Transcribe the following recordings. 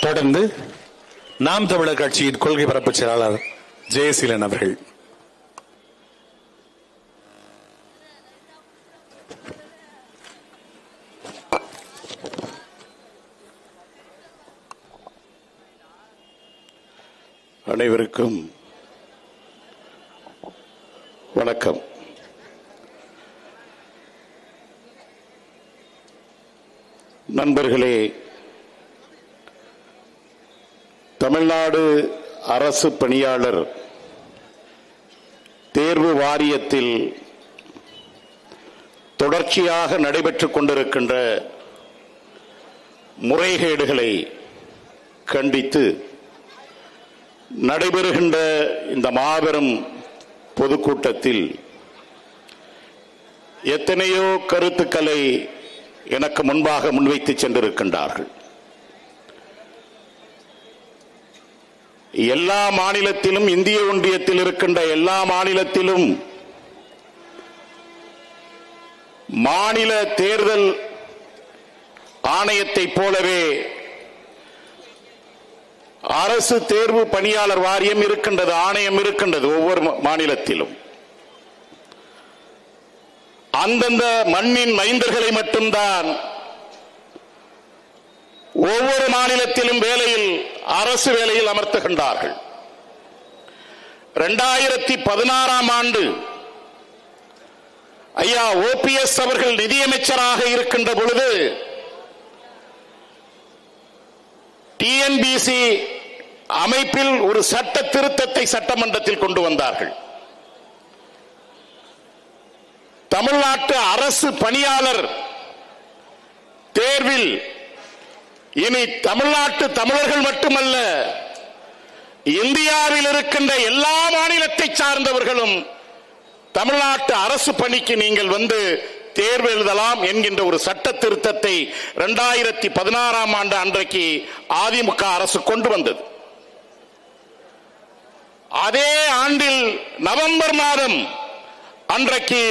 தொடர்ந்து நாம் தமிழர் கட்சியின் கொள்கை பரப்பு செயலாளர் ஜெயசீலன் அவர்கள். அனைவருக்கும் வணக்கம். நண்பர்களே, தமிழ்நாடு அரசு பணியாளர் தேர்வு வாரியத்தில் தொடர்ச்சியாக நடைபெற்றுக் கொண்டிருக்கின்ற முறைகேடுகளை கண்டித்து நடைபெறுகின்ற இந்த மாபெரும் பொதுக்கூட்டத்தில் எத்தனையோ கருத்துக்களை எனக்கு முன்பாக முன்வைத்து சென்றிருக்கின்றார்கள். எல்லா மாநிலத்திலும், இந்திய ஒன்றியத்தில் இருக்கின்ற எல்லா மாநிலத்திலும் மாநில தேர்தல் ஆணையத்தை போலவே அரசு தேர்வு பணியாளர் வாரியம் இருக்கின்றது, ஆணையம் இருக்கின்றது ஒவ்வொரு மாநிலத்திலும். அந்தந்த மண்ணின் மைந்தர்களை மட்டும்தான் ஒவ்வொரு மாநிலத்திலும் வேலையில், அரசு வேலையில் அமர்த்துகின்றார்கள். 2016 ஆண்டு ஐயா OPS அவர்கள் நிதியமைச்சராக இருக்கின்ற பொழுது TNBC அமைப்பில் ஒரு சட்ட திருத்தத்தை சட்டமன்றத்தில் கொண்டு வந்தார்கள். தமிழ்நாட்டு அரசு பணியாளர் தேர்வில் இனி தமிழ்நாட்டு தமிழர்கள் மட்டுமல்ல, இந்தியாவில் இருக்கின்ற எல்லா மாநிலத்தை சார்ந்தவர்களும் தமிழ்நாட்டு அரசு பணிக்கு நீங்கள் வந்து தேர்வு எழுதலாம் என்கின்ற ஒரு சட்ட திருத்தத்தை 2016 ஆண்டு அன்றைக்கு அதிமுக அரசு கொண்டு வந்தது. அதே ஆண்டில் நவம்பர் மாதம் அன்றைக்கு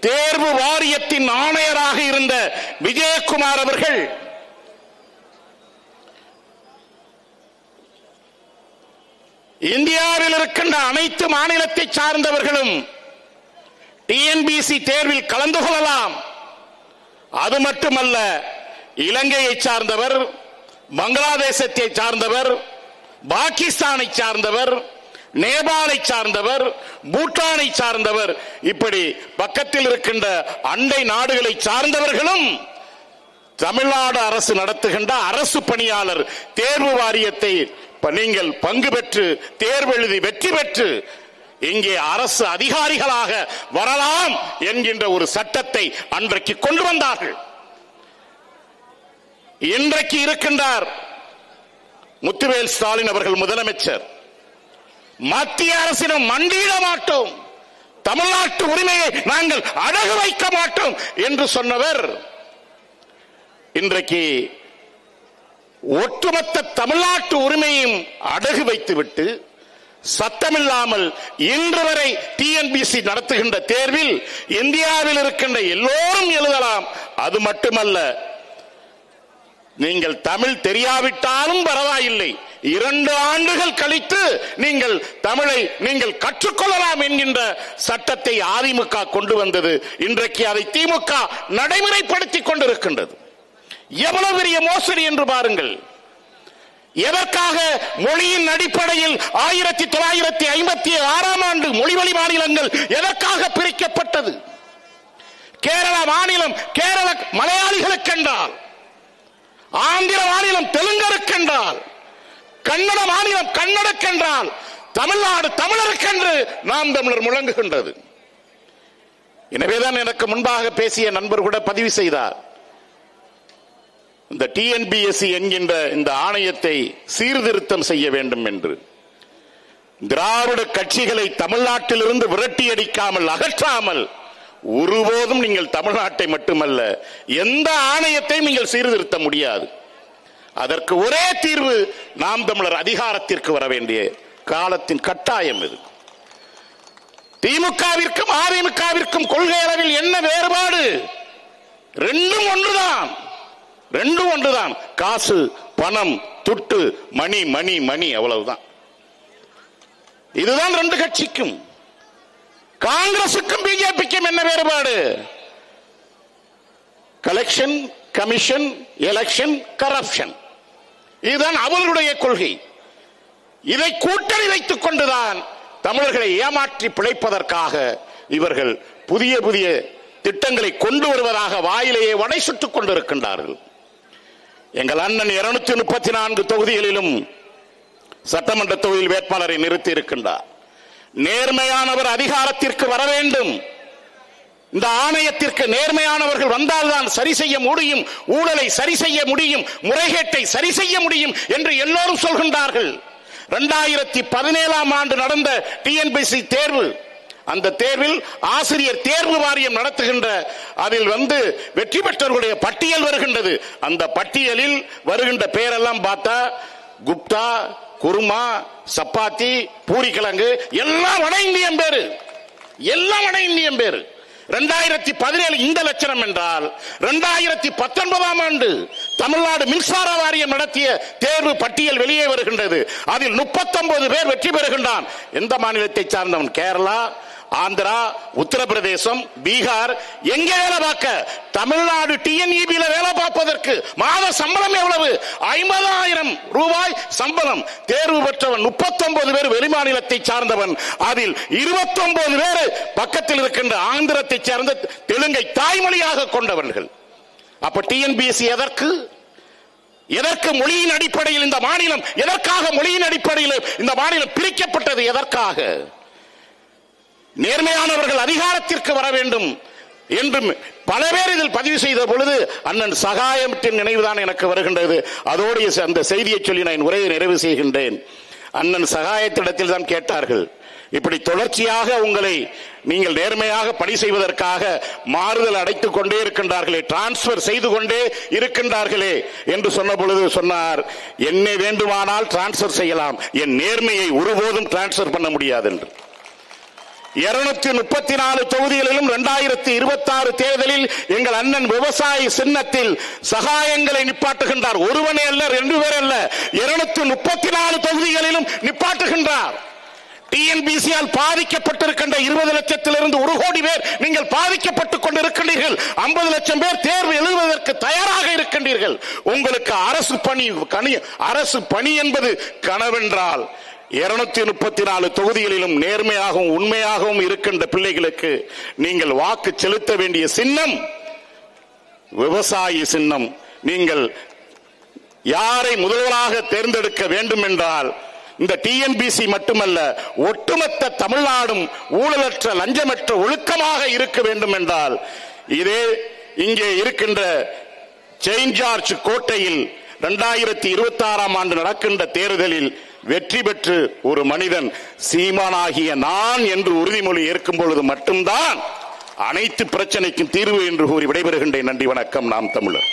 தேர்வு வாரியத்தின் ஆணையராக இருந்த விஜயகுமார் அவர்கள் இந்தியாவில் இருக்கின்ற அனைத்து மாநிலத்தை சார்ந்தவர்களும் TNBC தேர்வில் கலந்து கொள்ளலாம், அது மட்டுமல்ல இலங்கையை சார்ந்தவர், பங்களாதேசத்தை சார்ந்தவர், பாகிஸ்தானை சார்ந்தவர், நேபாளை சார்ந்தவர், பூட்டானை சார்ந்தவர், இப்படி பக்கத்தில் இருக்கின்ற அண்டை நாடுகளை சார்ந்தவர்களும் தமிழ்நாடு அரசு நடத்துகின்ற அரசு பணியாளர் தேர்வு வாரியத்தை நீங்கள் பங்கு பெற்று தேர்வு எழுதி வெற்றி பெற்று இங்கே அரசு அதிகாரிகளாக வரலாம் என்கின்ற ஒரு சட்டத்தை அன்றைக்கு கொண்டு வந்தார்கள். இன்றைக்கு இருக்கின்றார் முத்துவேல் ஸ்டாலின் அவர்கள் முதலமைச்சர். மத்திய அரசிடம் மண்டியிட மாட்டோம், தமிழ்நாட்டு உரிமையை நாங்கள் அடகு வைக்க மாட்டோம் என்று சொன்னவர் இன்றைக்கு ஒட்டுமொத்த தமிழ்நாட்டு உரிமையும் அடகு வைத்துவிட்டு சத்தமில்லாமல் இன்று வரை TNBC நடத்துகின்ற தேர்வில் இந்தியாவில் இருக்கின்ற எல்லோரும் எழுதலாம், அது மட்டுமல்ல நீங்கள் தமிழ் தெரியாவிட்டாலும் பரவாயில்லை, 2 ஆண்டுகள் கழித்து நீங்கள் தமிழை நீங்கள் கற்றுக்கொள்ளலாம் என்கின்ற சட்டத்தை அதிமுக கொண்டு வந்தது. இன்றைக்கு அதை திமுக நடைமுறைப்படுத்திக் கொண்டிருக்கின்றது. எவ்வளவு பெரிய மோசடி என்று பாருங்கள். எதற்காக மொழியின் அடிப்படையில் 1956 ஆண்டு மொழிவழி மாநிலங்கள் எதற்காக பிரிக்கப்பட்டது? கேரள மாநிலம் கேரள மலையாளிகளுக்கென்றால், ஆந்திர மாநிலம் தெலுங்கருக்கென்றால், கன்னட மாநிலம் கன்னடக்கென்றால், தமிழ்நாடு தமிழருக்கென்று நாம் தமிழர் முழங்குகின்றது. எனவேதான் எனக்கு முன்பாக பேசிய நண்பர் கூட பதிவு செய்தார், இந்த TNBC என்கின்ற இந்த ஆணையத்தை சீர்திருத்தம் செய்ய வேண்டும் என்று. திராவிட கட்சிகளை தமிழ்நாட்டிலிருந்து விரட்டி அடிக்காமல், அகற்றாமல் ஒருபோதும் நீங்கள் தமிழ்நாட்டை மட்டுமல்ல எந்த ஆணையத்தையும் நீங்கள் சீர்திருத்த முடியாது. அதற்கு ஒரே தீர்வு, நாம் தமிழர் அதிகாரத்திற்கு வர வேண்டிய காலத்தின் கட்டாயம் இது. திமுகவிற்கும் அதிமுகவிற்கும் கொள்கை அளவில் என்ன வேறுபாடு? ரெண்டும் ஒன்றுதான். ரெண்டும் ஒன்றுதான். காசு, பணம், துட்டு, மணி மணி மணி, அவ்வளவுதான். இதுதான் ரெண்டு கட்சிக்கும். காங்கிரசுக்கும் பிஜேபிக்கும் என்ன வேறுபாடு? Collection, commission, election, corruption. இதுதான் அவர்களுடைய கொள்கை. இதை கூட்டணி வைத்துக் கொண்டுதான் தமிழர்களை ஏமாற்றி பிழைப்பதற்காக இவர்கள் புதிய புதிய திட்டங்களை கொண்டு வருவதாக வாயிலேயே வடை சுட்டுக் கொண்டிருக்கின்றார்கள். எங்கள் அண்ணன் 234 தொகுதிகளிலும் சட்டமன்ற தொகுதியில் வேட்பாளரை நிறுத்தி இருக்கின்றார். நேர்மையானவர் அதிகாரத்திற்கு வர வேண்டும். இந்த ஆணையத்திற்கு நேர்மையானவர்கள் வந்தால்தான் சரி செய்ய முடியும், ஊழலை சரி செய்ய முடியும், முறைகேட்டை சரி செய்ய முடியும் என்று எல்லோரும் சொல்கின்றார்கள். 2017ஆம் ஆண்டு நடந்த டிஎன்பிஎஸ்சி தேர்வு, அந்த தேர்வில் ஆசிரியர் தேர்வு வாரியம் நடத்துகின்ற அதில் வெற்றி பெற்றவர்களுடைய பட்டியல் வருகின்றது. அந்த பட்டியலில் வருகின்ற பெயரெல்லாம் பார்த்தா குப்தா, குருமா, சப்பாத்தி, பூரிக்கிழங்கு எல்லாம் வட இந்தியன் பேரு, எல்லாம் வட இந்தியன் பேரு. 2017 இந்த லட்சணம் என்றால் 2019ஆம் ஆண்டு தமிழ்நாடு மின்சார வாரியம் நடத்திய தேர்வு பட்டியல் வெளியே வருகின்றது. அதில் 39 பேர் வெற்றி பெறுகின்றான். எந்த மாநிலத்தை சார்ந்தவன்? கேரளா, ஆந்திரா, உத்தரப்பிரதேசம், பீகார். எங்கே வேலை பார்க்க? தமிழ்நாடு டிஎன்இபியில் வேலை பார்ப்பதற்கு மாத சம்பளம் எவ்வளவு? 50,000 ரூபாய் சம்பளம். தேர்வு பெற்றவன் 39 பேர் வெளிமாநிலத்தை சார்ந்தவன். அதில் 29 பேர் பக்கத்தில் இருக்கின்ற ஆந்திரத்தை சேர்ந்த தெலுங்கை தாய்மொழியாக கொண்டவர்கள். அப்ப டிஎன்பிஎஸ்சி எதற்கு மொழியின் அடிப்படையில் இந்த மாநிலம், எதற்காக மொழியின் அடிப்படையில் இந்த மாநிலம் பிரிக்கப்பட்டது? எதற்காக? நேர்மையானவர்கள் அதிகாரத்திற்கு வர வேண்டும் என்றும் பல பேர் இதில் பதிவு செய்த பொழுது அண்ணன் சகாயத்தின் நினைவுதான் எனக்கு வருகின்றது. அதோடு அந்த செய்தியை சொல்லி நான் உரையை நிறைவு செய்கின்றேன். அண்ணன் சகாயத்திடத்தில் தான் கேட்டார்கள், இப்படி தொடர்ச்சியாக உங்களை நீங்கள் நேர்மையாக பணி செய்வதற்காக மாறுதல் அடைத்துக் கொண்டே இருக்கின்றார்களே, டிரான்ஸ்பர் செய்து கொண்டே இருக்கின்றார்களே என்று சொன்ன பொழுது சொன்னார், என்னை வேண்டுமானால் டிரான்ஸ்பர் செய்யலாம், என் நேர்மையை ஒருபோதும் டிரான்ஸ்பர் பண்ண முடியாது என்று. 234 தொகுதிகளிலும் 2026 தேர்தலில் எங்கள் அண்ணன் விவசாய சின்னத்தில் சகாயங்களை நிப்பாட்டுகின்றார். ஒருவனே அல்ல, 2 பேர் அல்ல, 234 தொகுதிகளிலும் நிப்பாட்டுகின்றார். டிஎன்பிசியால் பாதிக்கப்பட்டிருக்கின்ற 20 லட்சத்திலிருந்து 1 கோடி பேர் நீங்கள் பாதிக்கப்பட்டுக் கொண்டிருக்கின்றீர்கள். 50 லட்சம் பேர் தேர்வு எழுதுவதற்கு தயாராக இருக்கின்றீர்கள். உங்களுக்கு அரசு பணி என்பது கனவென்றால் 234 தொகுதிகளிலும் நேர்மையாகவும் உண்மையாகவும் இருக்கின்ற பிள்ளைகளுக்கு நீங்கள் வாக்கு செலுத்த வேண்டிய சின்னம் விவசாயி சின்னம். நீங்கள் யாரை முதல்வராக தேர்ந்தெடுக்க வேண்டும் என்றால் இந்த டிஎன்பிசி மட்டுமல்ல, ஒட்டுமொத்த தமிழ்நாடும் ஊழலற்ற லஞ்சமற்ற ஒழுக்கமாக இருக்க வேண்டும் என்றால் இதே இங்கே இருக்கின்ற செயின்ட் ஜார்ஜ் கோட்டையில் 2026ஆம் ஆண்டு நடக்கின்ற தேர்தலில் வெற்றி பெற்று ஒரு மனிதன் சீமானாகிய நான் என்று உறுதிமொழி ஏற்கும் பொழுது மட்டும்தான் அனைத்து பிரச்சனைக்கும் தீர்வு என்று கூறி விடைபெறுகின்றேன். நன்றி, வணக்கம். நாம் தமிழர்.